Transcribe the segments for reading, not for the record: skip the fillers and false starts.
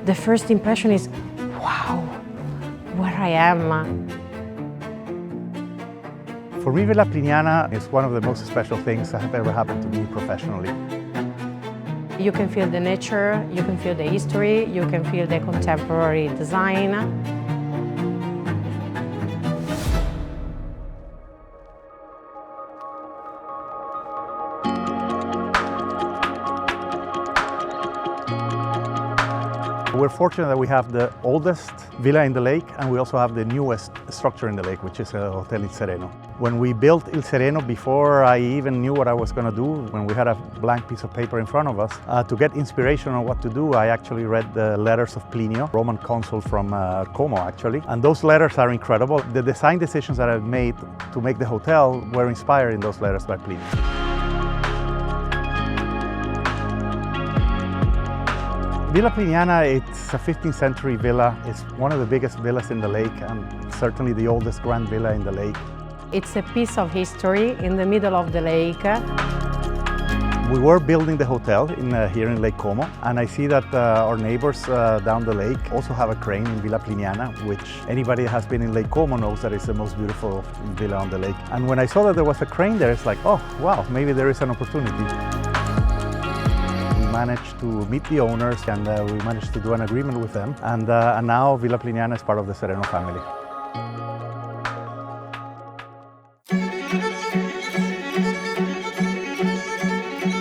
The first impression is, wow, where I am. For me, Villa Pliniana is one of the most special things that have ever happened to me professionally. You can feel the nature, you can feel the history, you can feel the contemporary design. We're fortunate that we have the oldest villa in the lake, and we also have the newest structure in the lake, which is Hotel Il Sereno. When we built Il Sereno, before I even knew what I was going to do, when we had a blank piece of paper in front of us, to get inspiration on what to do, I actually read the letters of Pliny, Roman consul from Como actually, and those letters are incredible. The design decisions that I've made to make the hotel were inspired in those letters by Pliny. Villa Pliniana, it's a 15th century villa. It's one of the biggest villas in the lake and certainly the oldest grand villa in the lake. It's a piece of history in the middle of the lake. We were building the hotel here in Lake Como, and I see that our neighbors down the lake also have a crane in Villa Pliniana, which anybody who has been in Lake Como knows that it's the most beautiful villa on the lake. And when I saw that there was a crane there, it's like, oh wow, maybe there is an opportunity. We managed to meet the owners and we managed to do an agreement with them, and now Villa Pliniana is part of the Sereno family.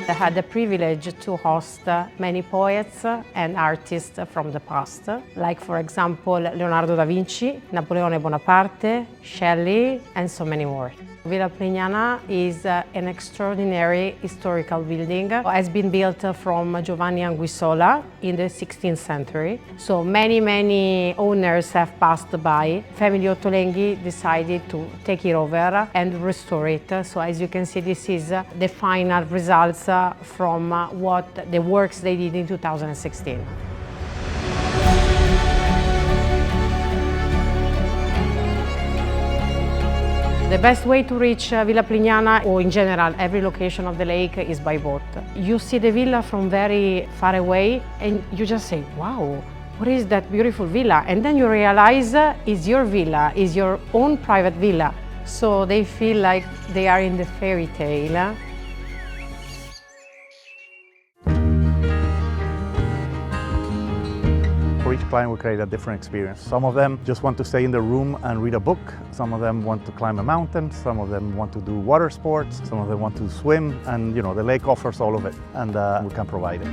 I had the privilege to host many poets and artists from the past, like for example Leonardo da Vinci, Napoleone Bonaparte, Shelley, and so many more. Villa Pliniana is an extraordinary historical building. It has been built from Giovanni Anguissola in the 16th century. So many owners have passed by. Family Ottolenghi decided to take it over and restore it. So as you can see, this is the final results from what the works they did in 2016. The best way to reach Villa Pliniana, or in general every location of the lake, is by boat. You see the villa from very far away and you just say, wow, what is that beautiful villa? And then you realize it's your villa, it's your own private villa. So they feel like they are in the fairy tale. For each client, we create a different experience. Some of them just want to stay in the room and read a book. Some of them want to climb a mountain. Some of them want to do water sports. Some of them want to swim. And the lake offers all of it, and we can provide it.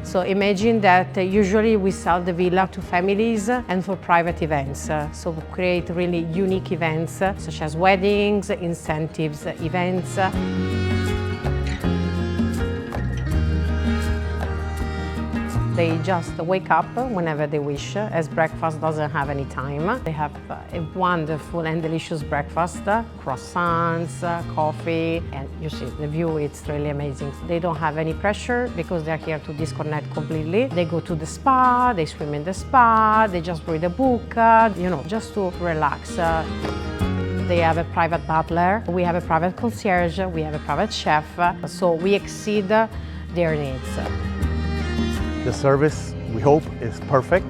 So imagine that usually we sell the villa to families and for private events. So we create really unique events such as weddings, incentives, events. They just wake up whenever they wish, as breakfast doesn't have any time. They have a wonderful and delicious breakfast, croissants, coffee, and you see the view, it's really amazing. They don't have any pressure because they're here to disconnect completely. They go to the spa, they swim in the spa, they just read a book, just to relax. They have a private butler, we have a private concierge, we have a private chef, so we exceed their needs. The service, we hope, is perfect,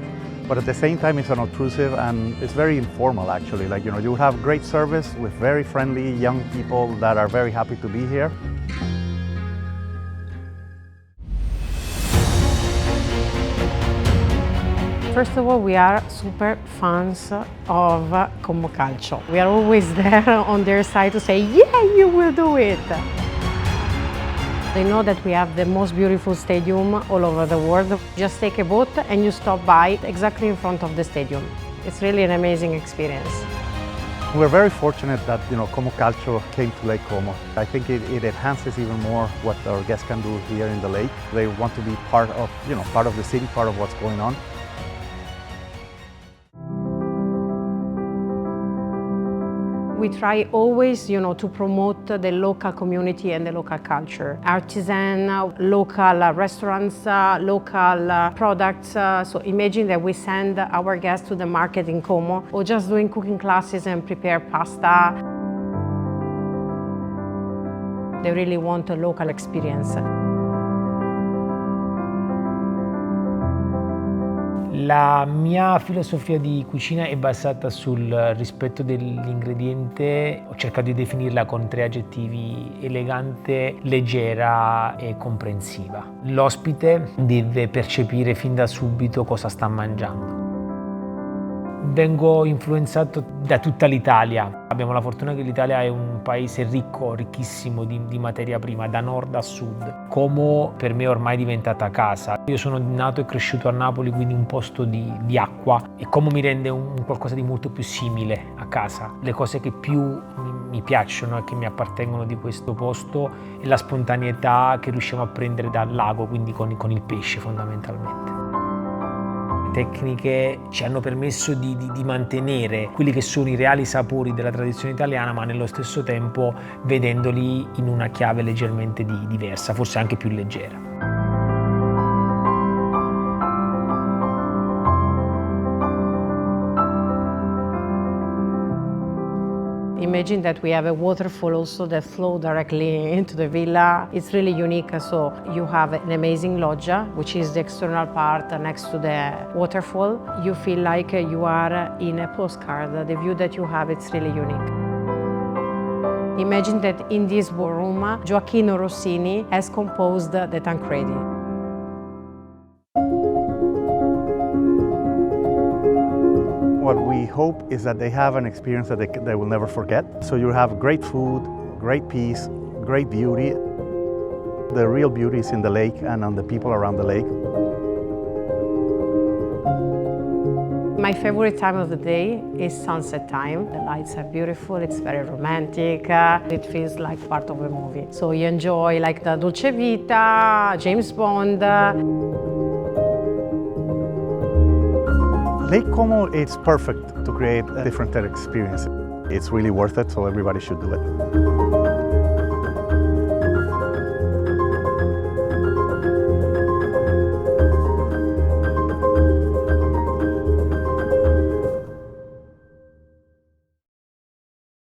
but at the same time it's unobtrusive and it's very informal actually. You have great service with very friendly young people that are very happy to be here. First of all, we are super fans of Como Calcio. We are always there on their side to say, yeah, you will do it. They know that we have the most beautiful stadium all over the world. Just take a boat and you stop by exactly in front of the stadium. It's really an amazing experience. We're very fortunate that Como Calcio came to Lake Como. I think it enhances even more what our guests can do here in the lake. They want to be part of the city, part of what's going on. We try always, to promote the local community and the local culture. Artisan, local restaurants, local products. So imagine that we send our guests to the market in Como or just doing cooking classes and prepare pasta. They really want a local experience. La mia filosofia di cucina è basata sul rispetto dell'ingrediente. Ho cercato di definirla con 3 aggettivi: elegante, leggera e comprensiva. L'ospite deve percepire fin da subito cosa sta mangiando. Vengo influenzato da tutta l'Italia. Abbiamo la fortuna che l'Italia è un paese ricco, ricchissimo di materia prima, da nord a sud. Como per me è ormai diventata casa. Io sono nato e cresciuto a Napoli, quindi un posto di acqua, e Como mi rende un qualcosa di molto più simile a casa. Le cose che più mi piacciono e che mi appartengono di questo posto è la spontaneità che riusciamo a prendere dal lago, quindi con il pesce fondamentalmente. Tecniche ci hanno permesso di mantenere quelli che sono i reali sapori della tradizione italiana, ma nello stesso tempo vedendoli in una chiave leggermente diversa, forse anche più leggera. Imagine that we have a waterfall also that flow directly into the villa. It's really unique. So you have an amazing loggia, which is the external part next to the waterfall. You feel like you are in a postcard. The view that you have, it's really unique. Imagine that in this ballroom, Gioacchino Rossini has composed the Tancredi. What we hope is that they have an experience that they will never forget. So you have great food, great peace, great beauty. The real beauty is in the lake and on the people around the lake. My favorite time of the day is sunset time. The lights are beautiful, it's very romantic. It feels like part of a movie. So you enjoy like the Dolce Vita, James Bond. Lake Como is perfect to create a different experience. It's really worth it, so everybody should do it.